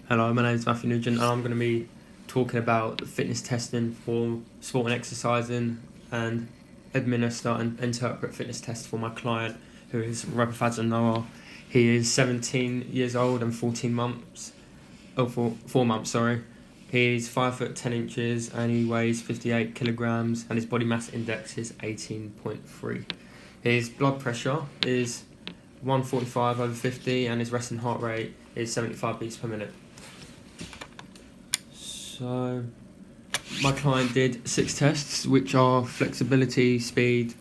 Hello, my name is Matthew Nugent, and I'm going to be talking about fitness testing for sport and exercising, and administer and interpret fitness tests for my client, who is Rabafadza Noah. He is 17 years old and 14 months. Oh, 4 months, sorry. He's 5 foot 10 inches and he weighs 58 kilograms, and his body mass index is 18.3. His blood pressure is 145/50, and his resting heart rate is 75 beats per minute. So, my client did 6 tests, which are flexibility, speed,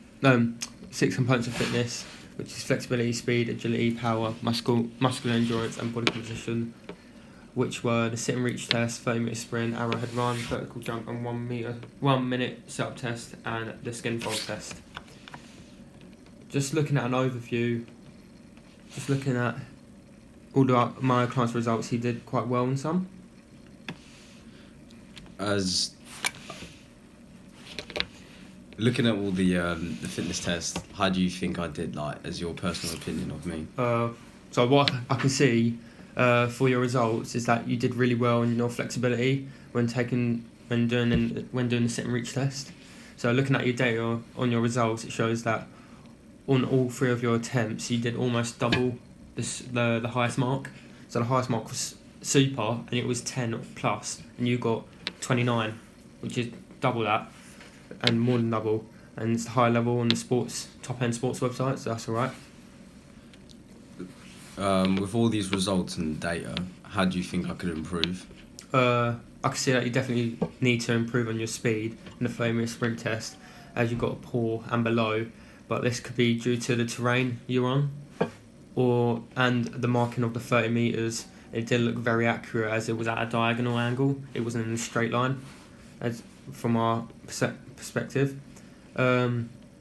6 components of fitness, which is flexibility, speed, agility, power, muscular endurance, and body composition, which were the sit and reach test, 30-meter sprint, arrowhead run, vertical jump, and 1 minute set-up test, and the skin fold test. Just looking at an overview, just looking at all my client's results, he did quite well in some. As looking at all the fitness tests, how do you think I did, like, as your personal opinion of me? So what I can see for your results is that you did really well in your flexibility when doing the sit and reach test. So looking at your data on your results, it shows that on all 3 of your attempts, you did almost double the highest mark. So the highest mark was super, and it was 10 plus, and you got 29, which is double that, and more than double. And it's the high level on the top end sports websites, so that's alright. With all these results and data, how do you think I could improve? I can see that you definitely need to improve on your speed in the 30-meter sprint test, as you've got a poor and below, but this could be due to the terrain you're on, and the marking of the 30 metres. It did look very accurate, as it was at a diagonal angle. It wasn't in a straight line, as from our perspective.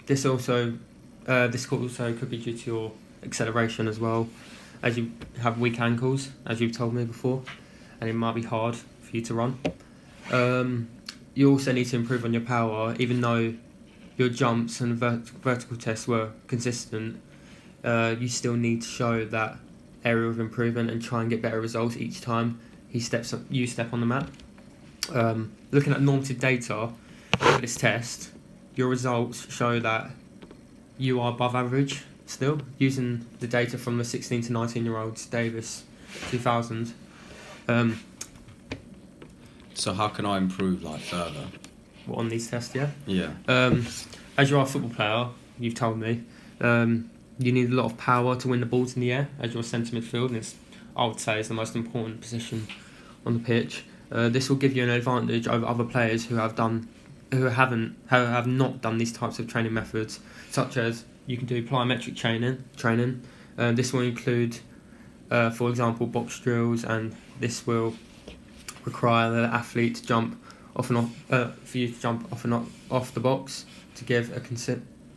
This also could be due to your acceleration as well, as you have weak ankles, as you've told me before, and it might be hard for you to run. You also need to improve on your power. Even though your jumps and vertical tests were consistent, you still need to show that area of improvement and try and get better results each time you step on the mat. Looking at normative data for this test, your results show that you are above average still, using the data from the 16 to 19 year olds Davis 2000. So how can I improve, like, further? What, on these tests? Yeah. As you are a football player, you've told me, you need a lot of power to win the balls in the air, as your centre midfield, and I would say is the most important position on the pitch. This will give you an advantage over other players who have not done these types of training methods, such as you can do plyometric training. This will include, for example, box drills, and this will require the athlete to jump off and off, for you to jump off and off the box to give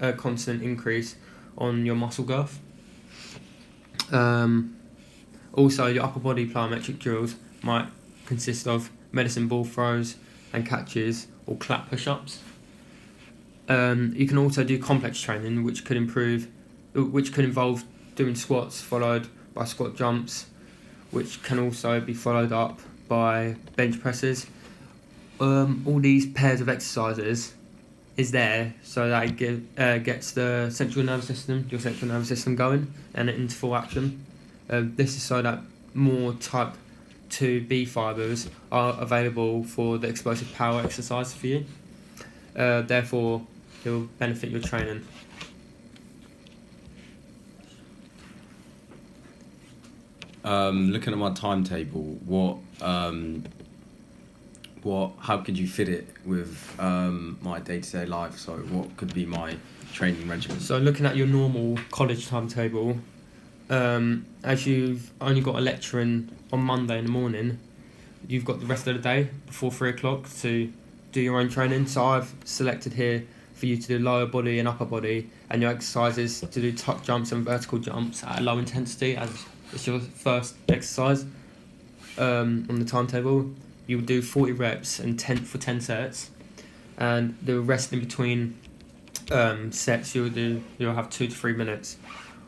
a constant increase on your muscle girth. Also, your upper body plyometric drills might consist of medicine ball throws and catches, or clap push-ups. You can also do complex training, which could involve doing squats followed by squat jumps, which can also be followed up by bench presses. All these pairs of exercises is there so that it gets your central nervous system going and into full action. This is so that more type 2B fibres are available for the explosive power exercise for you. Therefore, it will benefit your training. Looking at my timetable, how could you fit it with my day-to-day life? So what could be my training regimen? So looking at your normal college timetable, as you've only got a lecture on Monday in the morning, you've got the rest of the day before 3 o'clock to do your own training. So I've selected here for you to do lower body and upper body, and your exercises to do tuck jumps and vertical jumps at a low intensity, as it's your first exercise. On the timetable, you will do 40 reps and 10 sets, and the rest in between sets you'll have 2 to 3 minutes.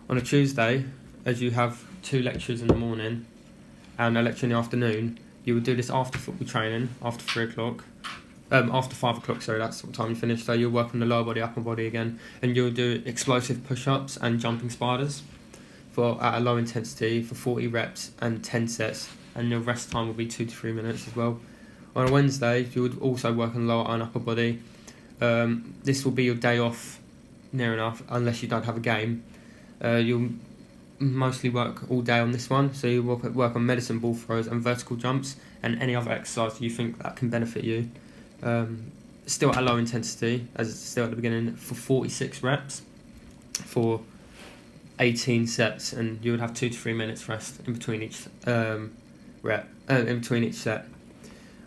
On a Tuesday, as you have 2 lectures in the morning, and a lecture in the afternoon, you would do this after football training, after 3 o'clock. After 5 o'clock, sorry, that's what time you finish. So you'll work on the lower body, upper body again, and you'll do explosive push-ups and jumping spiders at a low intensity for 40 reps and 10 sets, and your rest time will be 2 to 3 minutes as well. On a Wednesday, you would also work on lower and upper body. This will be your day off, near enough, unless you don't have a game. You'll mostly work all day on this one, so you will work on medicine ball throws and vertical jumps and any other exercise you think that can benefit you. Still at a low intensity, as it's still at the beginning, for 46 reps for 18 sets, and you would have 2 to 3 minutes rest in between each in between each set.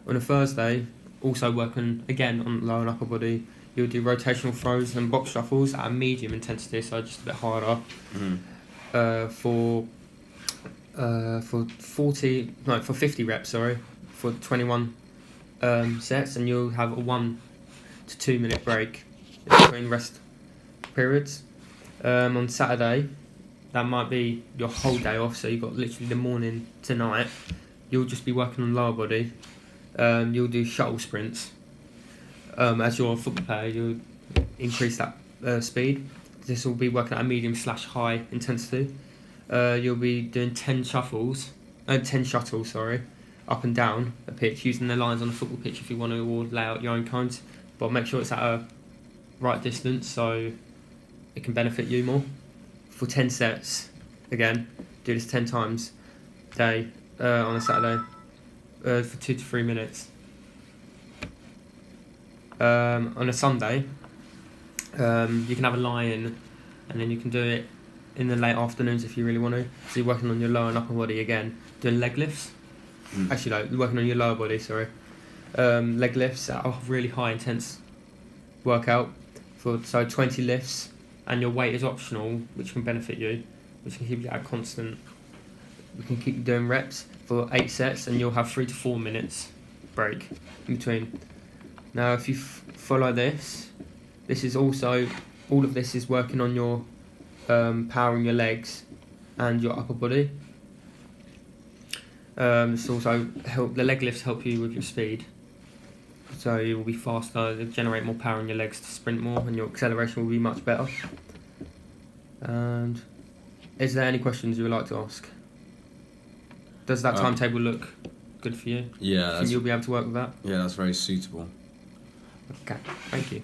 On a Thursday, also working again on lower and upper body, you'll do rotational throws and box shuffles at a medium intensity, so just a bit harder. For 50 reps, for 21 sets, and you'll have a 1 to 2 minute break in between rest periods. On Saturday, that might be your whole day off, so you've got literally the morning to night. You'll just be working on lower body. You'll do shuttle sprints. As you're a football player, you'll increase that speed. This will be working at a medium/high intensity. You'll be doing 10 shuttles, up and down a pitch, using the lines on the football pitch if you want to, or lay out your own cones. But make sure it's at a right distance so it can benefit you more. For 10 sets, again, do this 10 times a day on a Saturday for 2 to 3 minutes. On a Sunday, you can have a lie-in, and then you can do it in the late afternoons if you really want to. So you're working on your lower and upper body again, doing leg lifts. Actually, you're working on your lower body, leg lifts at a really high intense workout for 20 lifts, and your weight is optional, which can benefit you, which can keep you at constant. We can keep you doing reps for 8 sets, and you'll have 3 to 4 minutes break in between. Now, if you follow this is also, all of this is working on your powering your legs and your upper body. This also the leg lifts help you with your speed, so you will be faster, they'll generate more power in your legs to sprint more, and your acceleration will be much better. And is there any questions you would like to ask? Does that timetable look good for you? Yeah. Think you'll be able to work with that? Yeah, that's very suitable. Okay, thank you.